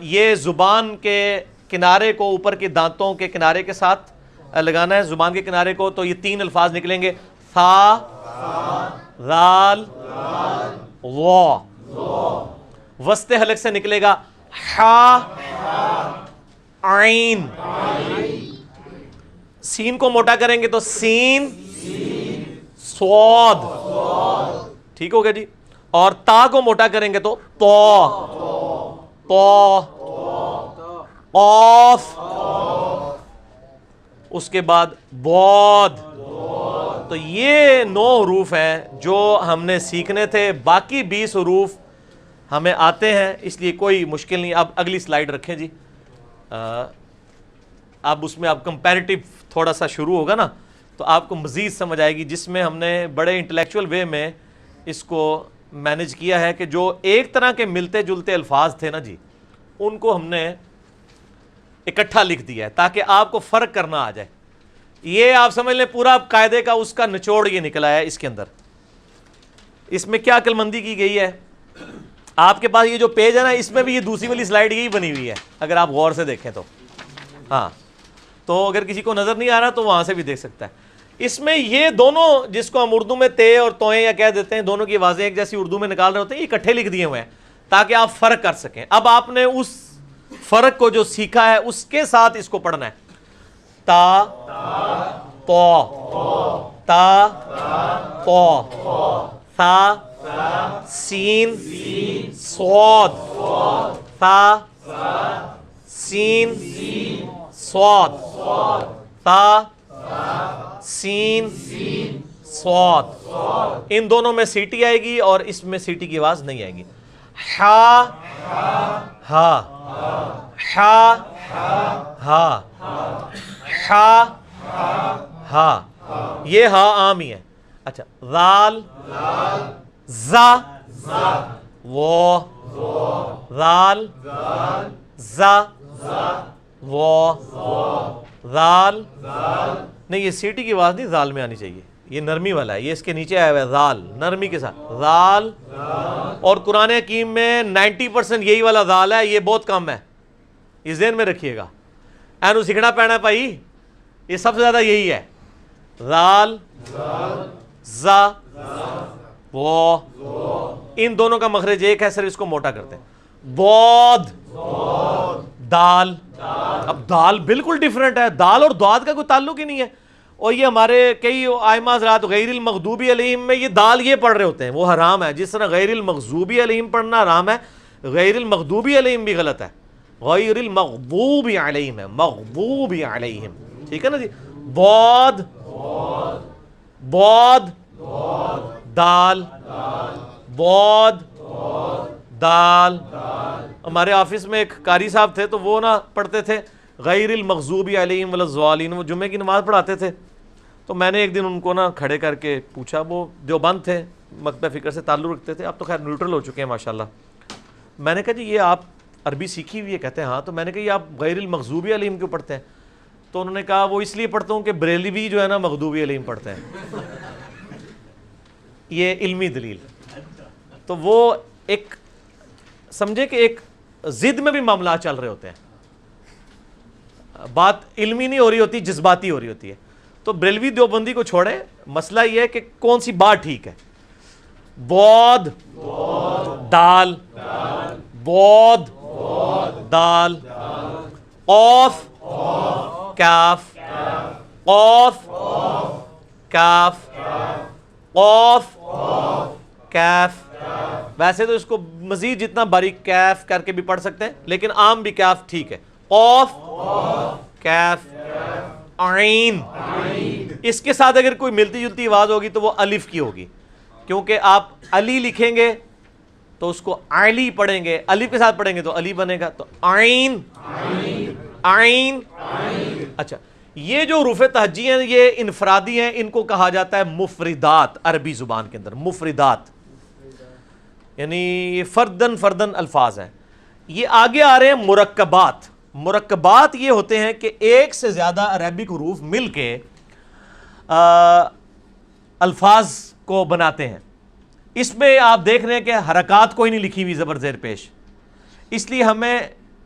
یہ زبان کے کنارے کو اوپر کے دانتوں کے کنارے کے ساتھ لگانا ہے، زبان کے کنارے کو، تو یہ 3 الفاظ نکلیں گے، ثا، ذال، وا۔ وسط حلق سے نکلے گا حا، عین۔ سین کو موٹا کریں گے تو سین، صاد، ٹھیک ہو گیا جی۔ اور تا کو موٹا کریں گے تو تو، قاف، اس کے بعد بود۔ تو یہ 9 حروف ہیں جو ہم نے سیکھنے تھے، باقی 20 حروف ہمیں آتے ہیں، اس لیے کوئی مشکل نہیں۔ اب اگلی سلائیڈ رکھیں جی۔ اب اس میں اب کمپیریٹیو تھوڑا سا شروع ہوگا نا، تو آپ کو مزید سمجھ آئے گی، جس میں ہم نے بڑے انٹلیکچول وے میں اس کو مینج کیا ہے کہ جو ایک طرح کے ملتے جلتے الفاظ تھے نا جی، ان کو ہم نے اکٹھا لکھ دیا ہے تاکہ آپ کو فرق کرنا آ جائے۔ یہ آپ سمجھ لیں پورا قاعدے کا اس کا نچوڑ یہ نکلا ہے اس کے اندر۔ اس میں کیا عقل مندی کی گئی ہے، آپ کے پاس یہ جو پیج ہے نا، اس میں بھی یہ دوسری والی سلائیڈ یہی بنی ہوئی ہے اگر آپ غور سے دیکھیں تو، ہاں، تو اگر کسی کو نظر نہیں آ رہا تو وہاں سے بھی دیکھ سکتا ہے۔ اس میں یہ دونوں، جس کو ہم اردو میں تے اور توئیں یا کہہ دیتے ہیں، دونوں کی آوازیں ایک جیسی اردو میں نکال رہے ہوتے ہیں، یہ اکٹھے لکھ دیے ہوئے ہیں تاکہ آپ فرق کر سکیں۔ اب آپ نے اس فرق کو جو سیکھا ہے اس کے ساتھ اس کو پڑھنا ہے۔ تا، تو، تا، تو، ثا، سین، صاد، ثا، سین، صاد، ثا، سین، صاد۔ ان دونوں میں سیٹی آئے گی اور اس میں سیٹی کی آواز نہیں آئے گی۔ ہا، ہا، ہا، ہا، ہا، ہا، یہ ہا عام ہی ہے۔ اچھا، ذال، زا، وہ، ذال، زا، وہ، ذال، نہیں یہ سیٹی کی آواز نہیں ذال میں آنی چاہیے، یہ نرمی والا ہے، یہ اس کے نیچے آیا ہوا ہے ذال، نرمی کے ساتھ ذال۔ اور قرآن حکیم میں 90% یہی والا ذال ہے، یہ بہت کم ہے، یہ ذہن میں رکھیے گا، اینو سیکھنا پینا بھائی، یہ سب سے زیادہ یہی ہے، ذال، زا، وہ۔ ان دونوں کا مخرج ایک ہے، صرف اس کو موٹا کرتے ہیں۔ بود، دال۔ اب دال بالکل ڈیفرنٹ ہے، دال اور دعات کا کوئی تعلق ہی نہیں ہے۔ اور یہ ہمارے کئی ائمہ حضرات غیر المغضوبی علیہم میں یہ دال یہ پڑھ رہے ہوتے ہیں، وہ حرام ہے۔ جس طرح غیر المغضوبی علیہم پڑھنا حرام ہے، غیر المغضوبی علیہم بھی غلط ہے، غیر المغضوب علیہم ہے، مغضوب علیہم، ٹھیک ہے نا جی۔ بود، بود، دال، بود، دال۔ ہمارے آفس میں ایک قاری صاحب تھے تو وہ نا پڑھتے تھے غیر المغضوب علیہم ولا الضالین، وہ جمعے کی نماز پڑھاتے تھے۔ تو میں نے ایک دن ان کو نا کھڑے کر کے پوچھا، وہ دیوبند تھے، مکتبہ فکر سے تعلق رکھتے تھے، اب تو خیر نیوٹرل ہو چکے ہیں ماشاءاللہ۔ میں نے کہا جی یہ آپ عربی سیکھی ہوئی ہے؟ کہتے ہیں ہاں۔ تو میں نے کہا یہ آپ غیر المغضوب علیہم کیوں پڑھتے ہیں؟ تو انہوں نے کہا وہ اس لیے پڑھتا ہوں کہ بریلوی جو ہے نا مغضوب علیہم پڑھتے ہیں۔ یہ علمی دلیل۔ تو وہ ایک سمجھے کہ ایک ضد میں بھی معاملات چل رہے ہوتے ہیں، بات علمی نہیں ہو رہی ہوتی، جذباتی ہو رہی ہوتی ہے۔ تو بریلوی دیوبندی کو چھوڑیں، مسئلہ یہ ہے کہ کون سی بات ٹھیک ہے۔ بود، دال، بود، دال، قاف، کاف، قاف، کاف، قاف، کاف۔ ویسے تو اس کو مزید جتنا باریک کیف کر کے بھی پڑھ سکتے ہیں، لیکن عام بھی کیف ٹھیک ہے۔ قاف، کیف، عین۔ اس کے ساتھ اگر کوئی ملتی جلتی آواز ہوگی تو وہ الف کی ہوگی، کیونکہ آپ علی لکھیں گے تو اس کو علی پڑھیں گے، الف کے ساتھ پڑھیں گے تو علی بنے گا، تو عین، عین۔ اچھا، یہ جو حروف تہجی ہیں یہ انفرادی ہیں، ان کو کہا جاتا ہے مفردات عربی زبان کے اندر، مفردات یعنی یہ فردن فردن الفاظ ہیں۔ یہ آگے آ رہے ہیں مرکبات۔ مرکبات یہ ہوتے ہیں کہ ایک سے زیادہ عربک حروف مل کے الفاظ کو بناتے ہیں۔ اس میں آپ دیکھ رہے ہیں کہ حرکات کوئی نہیں لکھی ہوئی زبر زیر پیش، اس لیے ہمیں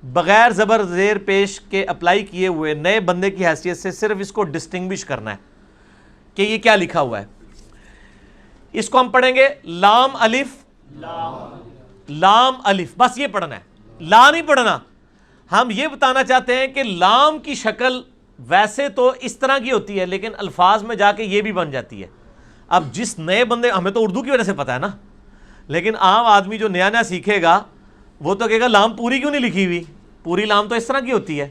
بغیر زبر زیر پیش کے اپلائی کیے ہوئے نئے بندے کی حیثیت سے صرف اس کو ڈسٹنگوش کرنا ہے کہ یہ کیا لکھا ہوا ہے. اس کو ہم پڑھیں گے لام الف، لام الف، بس یہ پڑھنا ہے، لا نہیں پڑھنا. ہم یہ بتانا چاہتے ہیں کہ لام کی شکل ویسے تو اس طرح کی ہوتی ہے لیکن الفاظ میں جا کے یہ بھی بن جاتی ہے. اب جس نئے بندے، ہمیں تو اردو کی وجہ سے پتا ہے نا، لیکن عام آدمی جو نیا نیا سیکھے گا وہ تو کہے گا لام پوری کیوں نہیں لکھی ہوئی، پوری لام تو اس طرح کی ہوتی ہے،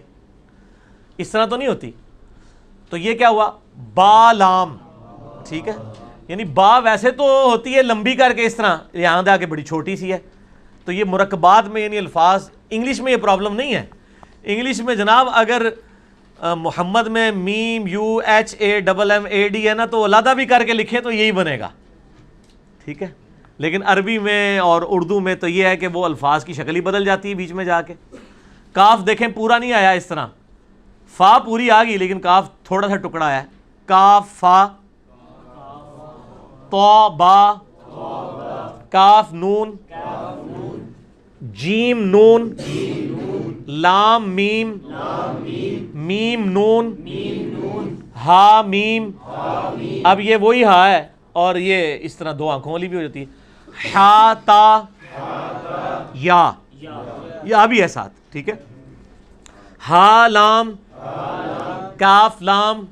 اس طرح تو نہیں ہوتی. تو یہ کیا ہوا، با لام، ٹھیک ہے. یعنی با ویسے تو ہوتی ہے لمبی کر کے اس طرح، یہاں دے آ کے بڑی چھوٹی سی ہے. تو یہ مرکبات میں یعنی الفاظ، انگلش میں یہ پرابلم نہیں ہے. انگلش میں جناب اگر محمد میں میم U H A double M A D ہے نا تو علیحدہ بھی کر کے لکھیں تو یہی بنے گا، ٹھیک ہے. لیکن عربی میں اور اردو میں تو یہ ہے کہ وہ الفاظ کی شکل ہی بدل جاتی ہے بیچ میں جا کے. کاف دیکھیں پورا نہیں آیا اس طرح، فا پوری آ گئی لیکن کاف تھوڑا سا ٹکڑا ہے. کاف فا، تو با، کاف نون، جیم نون، لام میم، میم نون، ہا میم. اب یہ وہی ہا ہے اور یہ اس طرح دو آنکھوں والی بھی ہو جاتی ہے. ہا تا یا، یا بھی ہے ساتھ، ٹھیک ہے. ہا لام، کاف لام،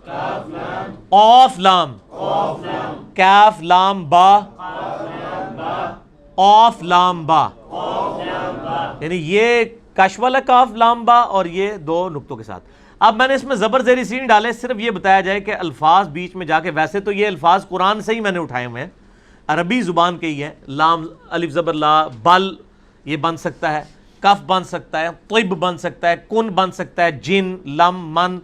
اوف لام، کاف لام با، اوف لام با. یعنی یہ کش والا کاف لام با اور یہ دو نقطوں کے ساتھ. اب میں نے اس میں زبر زیری سین ڈالے صرف یہ بتایا جائے کہ الفاظ بیچ میں جا کے، ویسے تو یہ الفاظ قرآن سے ہی میں نے اٹھائے ہوئے ہیں، عربی زبان کے ہی ہیں. لام الف زبر لا، بل یہ بن سکتا ہے، کف بن سکتا ہے، طب بن سکتا ہے، کن بن سکتا ہے، جن، لم، من،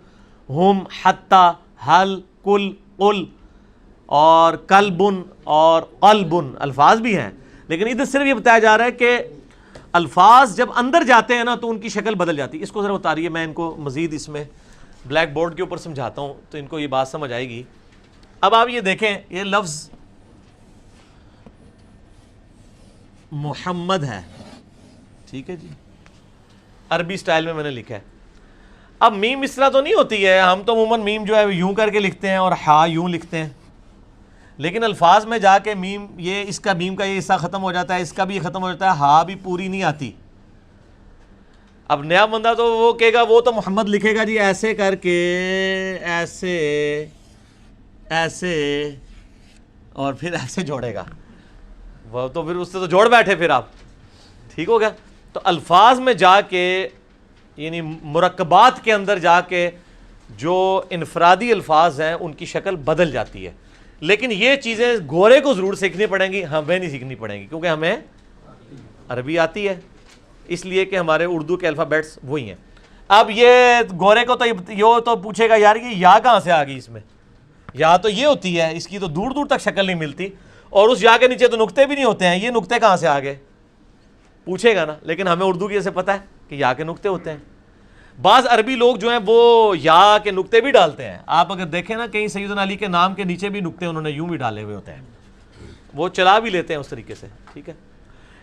ہم، حتی، حل، کل، قل، اور کلبن اور قلبن الفاظ بھی ہیں. لیکن ادھر صرف یہ بتایا جا رہا ہے کہ الفاظ جب اندر جاتے ہیں نا تو ان کی شکل بدل جاتی ہے. اس کو ذرا اتاریے، میں ان کو مزید اس میں بلیک بورڈ کے اوپر سمجھاتا ہوں تو ان کو یہ بات سمجھ آئے گی. اب آپ یہ دیکھیں، یہ لفظ محمد ہے، ٹھیک ہے جی، عربی سٹائل میں نے لکھا ہے. اب میم اس طرح تو نہیں ہوتی ہے، ہم تو عموماً میم جو ہے یوں کر کے لکھتے ہیں اور ہا یوں لکھتے ہیں، لیکن الفاظ میں جا کے میم، یہ اس کا میم کا یہ حصہ ختم ہو جاتا ہے، اس کا بھی ختم ہو جاتا ہے، ہا بھی پوری نہیں آتی. اب نیا بندہ تو وہ کہے گا، وہ تو محمد لکھے گا جی ایسے کر کے، ایسے ایسے اور پھر ایسے جوڑے گا، وہ تو پھر اس سے تو جوڑ بیٹھے پھر آپ، ٹھیک ہو گیا. تو الفاظ میں جا کے یعنی مرکبات کے اندر جا کے جو انفرادی الفاظ ہیں ان کی شکل بدل جاتی ہے. لیکن یہ چیزیں گورے کو ضرور سیکھنی پڑیں گی، ہمیں نہیں سیکھنی پڑیں گی کیونکہ ہمیں عربی آتی ہے، اس لیے کہ ہمارے اردو کے الفابیٹس وہی ہیں. اب یہ گورے کو تو یہ تو پوچھے گا یار یہ یا کہاں سے آ گئی، اس میں یا تو یہ ہوتی ہے، اس کی تو دور دور تک شکل نہیں ملتی، اور اس یا کے نیچے تو نقطے بھی نہیں ہوتے ہیں، یہ نقطے کہاں سے آ گئے پوچھے گا نا. لیکن ہمیں اردو کی جیسے پتہ ہے کہ یا کے نقطے ہوتے ہیں. بعض عربی لوگ جو ہیں وہ یا کے نقطے بھی ڈالتے ہیں. آپ اگر دیکھیں نا کہیں سیدنا علی کے نام کے نیچے بھی نقطے انہوں نے یوں بھی ڈالے ہوئے ہوتے ہیں، وہ چلا بھی لیتے ہیں اس طریقے سے، ٹھیک ہے.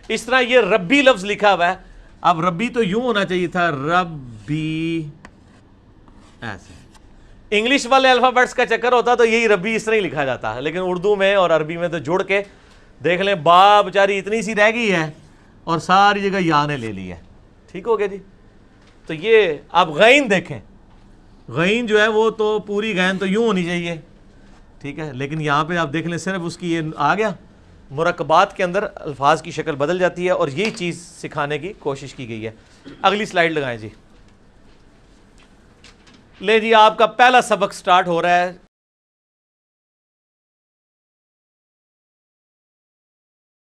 اس طرح یہ ربی لفظ لکھا ہوا ہے. اب ربی تو یوں ہونا چاہیے تھا، ربی ایسے. انگلش والے الفابیٹس کا چکر ہوتا تو یہی ربی اس طرح ہی لکھا جاتا ہے، لیکن اردو میں اور عربی میں تو جوڑ کے دیکھ لیں، با بیچاری اتنی سی رہ گئی ہے اور ساری جگہ یا نے لے لی ہے، ٹھیک ہو گیا جی. تو یہ آپ غین دیکھیں، غین جو ہے وہ تو پوری غین تو یوں ہونی چاہیے، ٹھیک ہے، لیکن یہاں پہ آپ دیکھ لیں صرف اس کی یہ آ گیا. مرکبات کے اندر الفاظ کی شکل بدل جاتی ہے اور یہی چیز سکھانے کی کوشش کی گئی ہے. اگلی سلائیڈ لگائیں جی. لے جی، آپ کا پہلا سبق سٹارٹ ہو رہا ہے